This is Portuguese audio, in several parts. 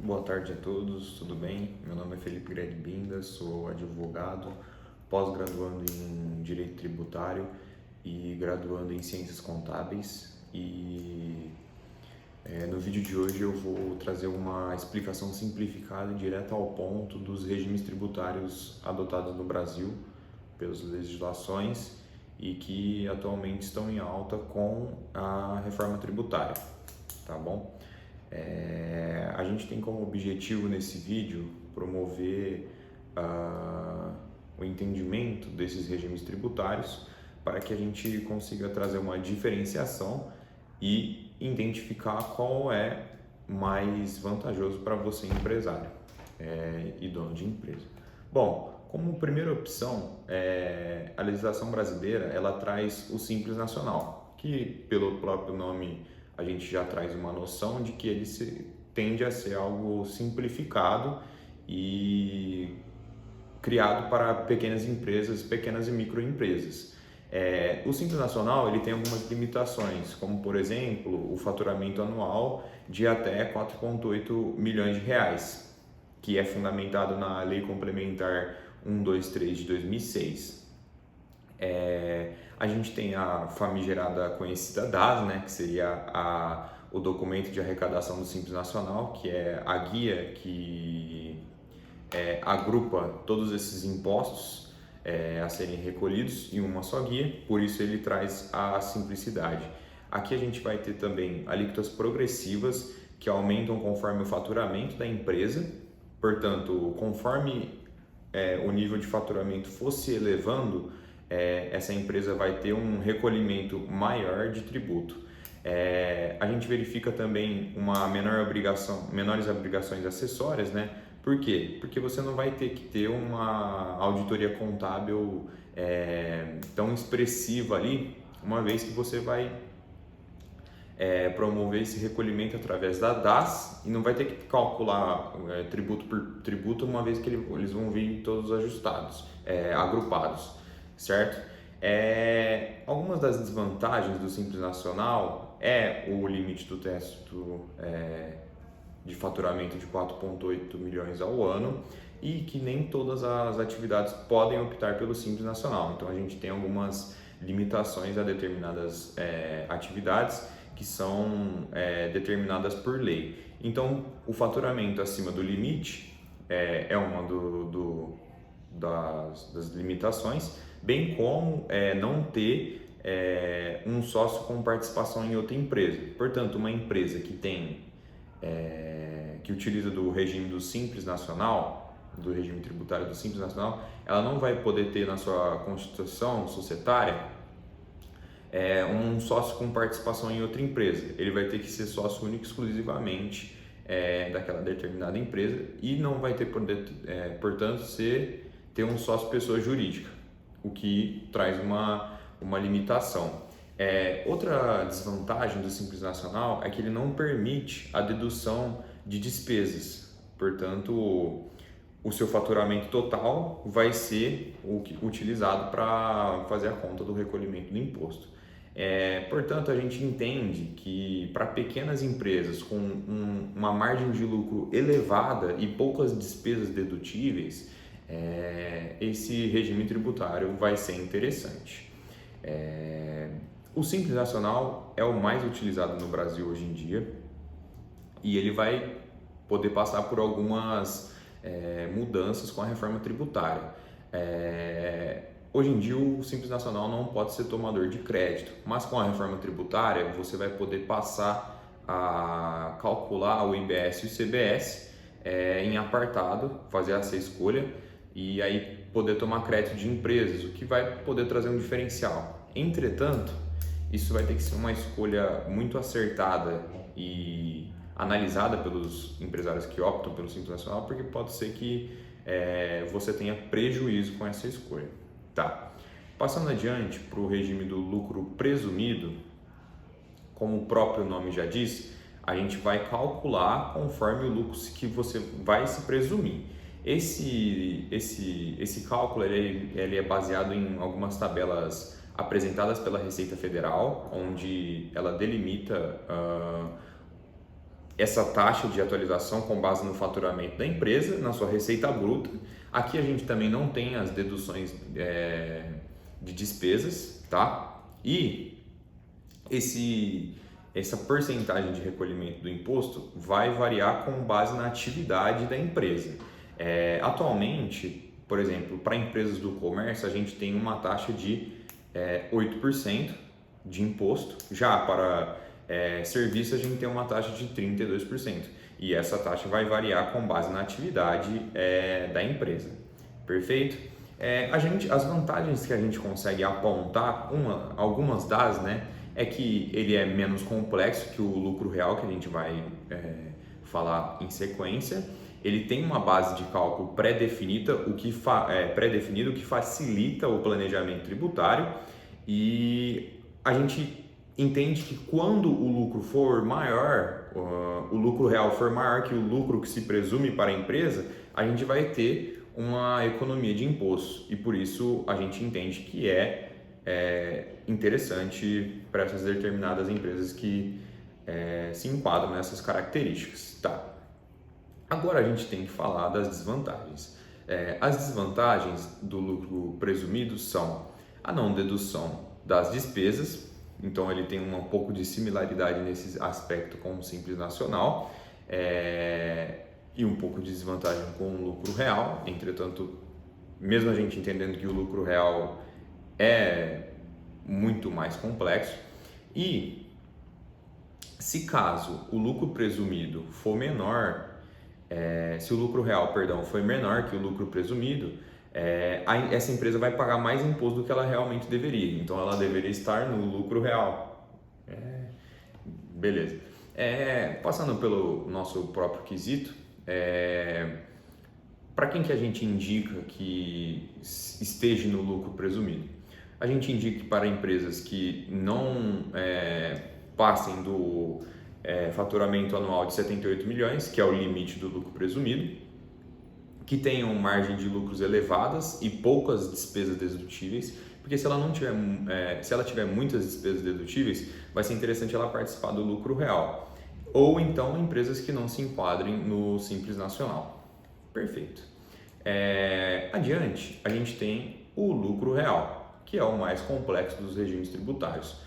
Boa tarde a todos, tudo bem? Meu nome é Felipe Greg Binda, sou advogado, pós-graduando em Direito Tributário e graduando em Ciências Contábeis. No vídeo de hoje eu vou trazer uma explicação simplificada e direta ao ponto dos regimes tributários adotados no Brasil pelas legislações e que atualmente estão em alta com a reforma tributária, tá bom? A gente tem como objetivo nesse vídeo promover o entendimento desses regimes tributários para que a gente consiga trazer uma diferenciação e identificar qual é mais vantajoso para você empresário e dono de empresa. Bom, como primeira opção, a legislação brasileira ela traz o Simples Nacional, que pelo próprio nome a gente já traz uma noção de que ele tende a ser algo simplificado e criado para pequenas empresas, pequenas e microempresas. O Simples Nacional ele tem algumas limitações, como por exemplo o faturamento anual de até 4,8 milhões de reais, que é fundamentado na Lei Complementar 123 de 2006. A gente tem a famigerada conhecida DAS, né, que seria o documento de arrecadação do Simples Nacional, que é a guia que agrupa todos esses impostos a serem recolhidos em uma só guia, por isso ele traz a simplicidade. Aqui a gente vai ter também alíquotas progressivas que aumentam conforme o faturamento da empresa, portanto, conforme o nível de faturamento fosse elevando, essa empresa vai ter um recolhimento maior de tributo. A gente verifica também uma menores obrigações acessórias, né? Por quê? Porque você não vai ter que ter uma auditoria contábil tão expressiva ali, uma vez que você vai promover esse recolhimento através da DAS e não vai ter que calcular tributo por tributo, uma vez que eles vão vir todos ajustados, agrupados, certo? Algumas das desvantagens do Simples Nacional é o limite do teto de faturamento de 4,8 milhões ao ano e que nem todas as atividades podem optar pelo Simples Nacional. Então a gente tem algumas limitações a determinadas atividades que são determinadas por lei. Então o faturamento acima do limite é uma das limitações, bem como não ter um sócio com participação em outra empresa. Portanto, uma empresa que que utiliza do regime do Simples Nacional, do regime tributário do Simples Nacional, ela não vai poder ter na sua constituição societária um sócio com participação em outra empresa. Ele vai ter que ser sócio único exclusivamente daquela determinada empresa e não vai ter poder, portanto, ter um sócio pessoa jurídica, o que traz uma limitação. Outra desvantagem do Simples Nacional é que ele não permite a dedução de despesas, portanto, o seu faturamento total vai ser utilizado para fazer a conta do recolhimento do imposto. Portanto, a gente entende que para pequenas empresas com uma margem de lucro elevada e poucas despesas dedutíveis, esse regime tributário vai ser interessante. O Simples Nacional é o mais utilizado no Brasil hoje em dia e ele vai poder passar por algumas mudanças com a reforma tributária. Hoje em dia o Simples Nacional não pode ser tomador de crédito, mas com a reforma tributária você vai poder passar a calcular o IBS e o CBS em apartado, fazer essa escolha e aí poder tomar crédito de empresas, o que vai poder trazer um diferencial. Entretanto, isso vai ter que ser uma escolha muito acertada e analisada pelos empresários que optam pelo Simples Nacional, porque pode ser que você tenha prejuízo com essa escolha. Tá. Passando adiante para o regime do lucro presumido, como o próprio nome já diz, a gente vai calcular conforme o lucro que você vai se presumir. Esse cálculo ele é baseado em algumas tabelas apresentadas pela Receita Federal, onde ela delimita essa taxa de atualização com base no faturamento da empresa, na sua receita bruta. Aqui a gente também não tem as deduções de despesas, tá? E essa porcentagem de recolhimento do imposto vai variar com base na atividade da empresa. Atualmente, por exemplo, para empresas do comércio, a gente tem uma taxa de 8% de imposto. Já para serviço, a gente tem uma taxa de 32%. E essa taxa vai variar com base na atividade da empresa. Perfeito? As vantagens que a gente consegue apontar, algumas das, né, é que ele é menos complexo que o lucro real, que a gente vai falar em sequência. Ele tem uma base de cálculo pré-definida, o que facilita o planejamento tributário, e a gente entende que quando o lucro for maior, o lucro real for maior que o lucro que se presume para a empresa, a gente vai ter uma economia de imposto, e por isso a gente entende que é interessante para essas determinadas empresas que se enquadram nessas características. Tá. Agora a gente tem que falar das desvantagens. As desvantagens do lucro presumido são a não dedução das despesas, então ele tem um pouco de similaridade nesse aspecto com o Simples Nacional, e um pouco de desvantagem com o lucro real. Entretanto, mesmo a gente entendendo que o lucro real é muito mais complexo, e se caso o lucro presumido for menor, se o lucro real, for menor que o lucro presumido, essa empresa vai pagar mais imposto do que ela realmente deveria, então ela deveria estar no lucro real. Beleza. Passando pelo nosso próprio quesito, para quem que a gente indica que esteja no lucro presumido? A gente indica para empresas que não passem do faturamento anual de 78 milhões, que é o limite do lucro presumido, que tenham margem de lucros elevadas e poucas despesas dedutíveis, porque se ela não tiver, se ela tiver muitas despesas dedutíveis, vai ser interessante ela participar do lucro real. Ou então empresas que não se enquadrem no Simples Nacional. Perfeito. Adiante, a gente tem o lucro real, que é o mais complexo dos regimes tributários.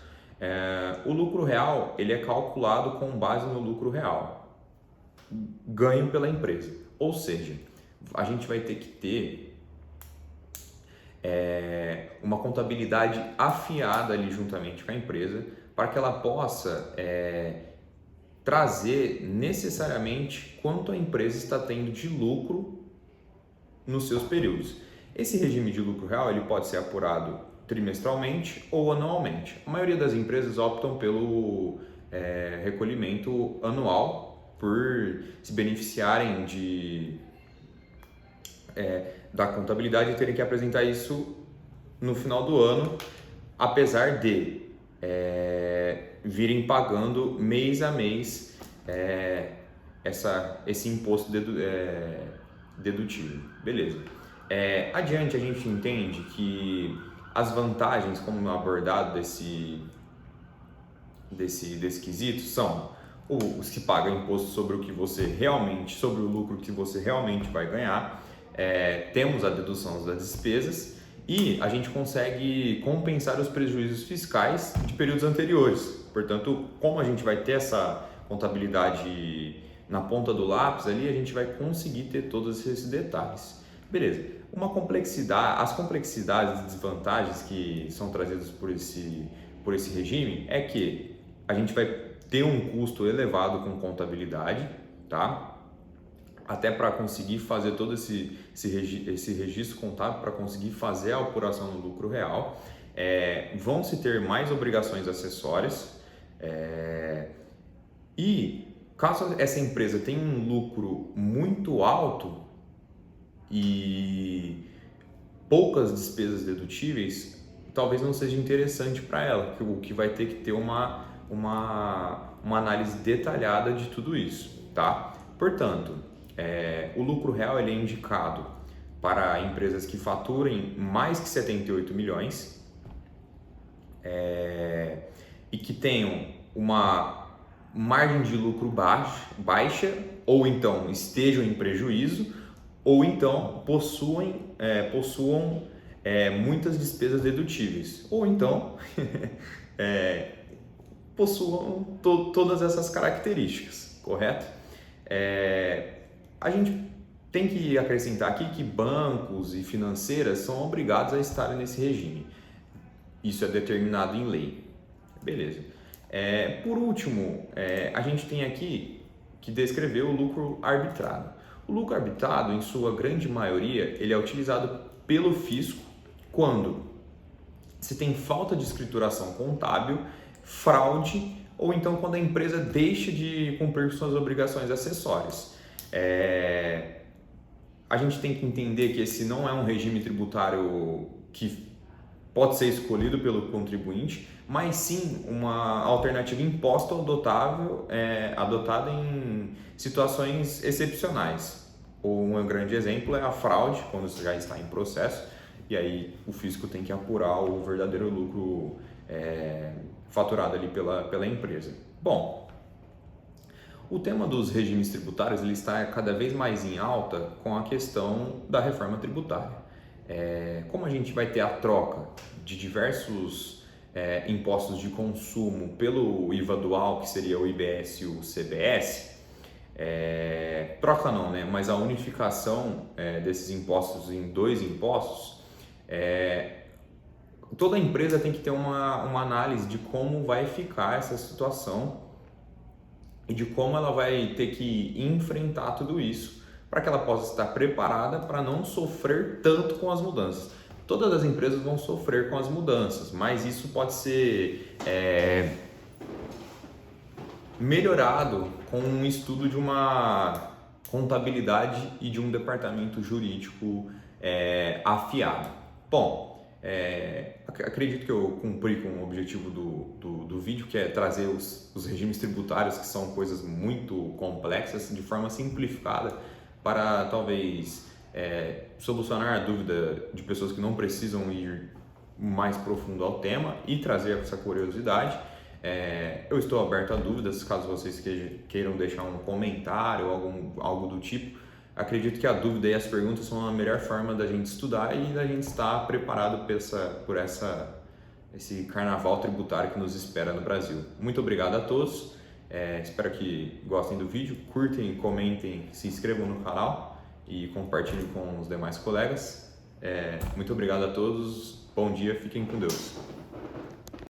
O lucro real ele é calculado com base no lucro real, ganho pela empresa. Ou seja, a gente vai ter que ter uma contabilidade afiada ali juntamente com a empresa para que ela possa trazer necessariamente quanto a empresa está tendo de lucro nos seus períodos. Esse regime de lucro real ele pode ser apurado trimestralmente ou anualmente. A maioria das empresas optam pelo recolhimento anual por se beneficiarem da contabilidade e terem que apresentar isso no final do ano, apesar de virem pagando mês a mês esse imposto dedutível. Beleza. Adiante a gente entende que as vantagens, como abordado desse quesito, são os que pagam imposto sobre o lucro que você realmente vai ganhar. Temos a dedução das despesas e a gente consegue compensar os prejuízos fiscais de períodos anteriores. Portanto, como a gente vai ter essa contabilidade na ponta do lápis ali, a gente vai conseguir ter todos esses detalhes. Beleza. As complexidades e desvantagens que são trazidas por esse regime é que a gente vai ter um custo elevado com contabilidade, tá? Até para conseguir fazer todo esse registro contábil, para conseguir fazer a apuração do lucro real. Vão se ter mais obrigações acessórias, e caso essa empresa tenha um lucro muito alto e poucas despesas dedutíveis, talvez não seja interessante para ela, o que vai ter que ter uma análise detalhada de tudo isso, tá? Portanto, o lucro real ele é indicado para empresas que faturem mais que 78 milhões e que tenham uma margem de lucro baixa, ou então estejam em prejuízo, ou então possuam muitas despesas dedutíveis, ou então possuam todas essas características, correto? A gente tem que acrescentar aqui que bancos e financeiras são obrigados a estarem nesse regime. Isso é determinado em lei. Beleza. Por último, a gente tem aqui que descrever o lucro arbitrado. O lucro arbitrado, em sua grande maioria, ele é utilizado pelo fisco quando se tem falta de escrituração contábil, fraude, ou então quando a empresa deixa de cumprir suas obrigações acessórias. A gente tem que entender que esse não é um regime tributário que pode ser escolhido pelo contribuinte, mas sim uma alternativa imposta ou adotada em situações excepcionais. Um grande exemplo é a fraude, quando você já está em processo, e aí o fisco tem que apurar o verdadeiro lucro faturado ali pela empresa. Bom, o tema dos regimes tributários ele está cada vez mais em alta com a questão da reforma tributária. Como a gente vai ter a troca de diversos impostos de consumo pelo IVA dual, que seria o IBS e o CBS, troca não, né? Mas a unificação desses impostos em 2 impostos, toda empresa tem que ter uma análise de como vai ficar essa situação e de como ela vai ter que enfrentar tudo isso para que ela possa estar preparada para não sofrer tanto com as mudanças. Todas as empresas vão sofrer com as mudanças, mas isso pode ser melhorado com um estudo de uma contabilidade e de um departamento jurídico afiado. Bom, acredito que eu cumpri com o objetivo do vídeo, que é trazer os regimes tributários, que são coisas muito complexas, de forma simplificada, para talvez solucionar a dúvida de pessoas que não precisam ir mais profundo ao tema e trazer essa curiosidade. Eu estou aberto a dúvidas, caso vocês queiram deixar um comentário ou algo do tipo. Acredito que a dúvida e as perguntas são a melhor forma da gente estudar e da gente estar preparado por esse carnaval tributário que nos espera no Brasil. Muito obrigado a todos, espero que gostem do vídeo, curtem, comentem, se inscrevam no canal e compartilhem com os demais colegas. Muito obrigado a todos, bom dia, fiquem com Deus.